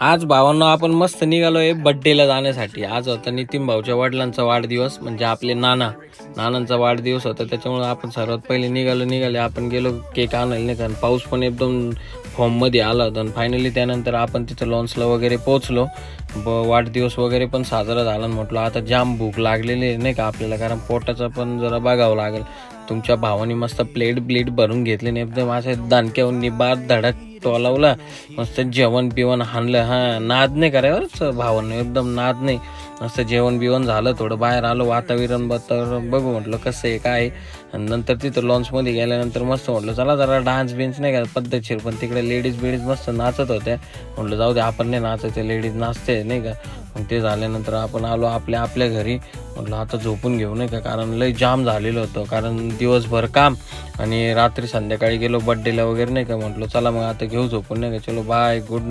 आज भावांनो आपण मस्त निघालोय बड्डेला जाण्यासाठी. आज होता नितीन भाऊच्या वडिलांचा वाढदिवस, म्हणजे आपले नानांचा वाढदिवस होता. त्याच्यामुळे आपण सर्वात पहिले निघाले आपण गेलो केक आणायला, नाही कारण पाऊस पण एकदम फॉर्ममध्ये आला होता. आणि फायनली त्यानंतर आपण तिथं लॉन्सला वगैरे पोहोचलो. वाढदिवस वगैरे पण साजरा झाला. म्हटलं आता जाम भूक लागलेली आहे नाही का आपल्याला, कारण पोटाचं पण जरा बघावं लागेल. तुमच्या भावानी मस्त प्लेट भरून घेतली आणि एकदम असं दानक्याहून निबाद धडक टोलावला. मस्त जेवण बिवण हाणलं. नाद नाही करायवर भावांना, एकदम नाद नाही. मस्त जेवण बिवण झालं, थोडं बाहेर आलो, वातावरण बघू म्हटलं कसं आहे काय. आणि नंतर तिथं लॉन्चमध्ये गेल्यानंतर मस्त म्हटलं चला जरा डान्स बिन्स नाही का पद्धतशीर, पण तिकडे लेडीज मस्त नाचत होत्या. म्हटलं जाऊ दे आपण नाही नाचायचे, लेडीज नाचते नाही का. मग ते झाल्यानंतर आपण आलो आपल्या घरी. म्हटलं आता झोपून घेऊ नाही का, कारण लय जाम झालेलं होतं, कारण दिवसभर काम आणि रात्री संध्याकाळी गेलो बड्डेला वगैरे नाही का. म्हटलं चला मग आता घेऊ झोपून नाही का. चलो बाय, गुड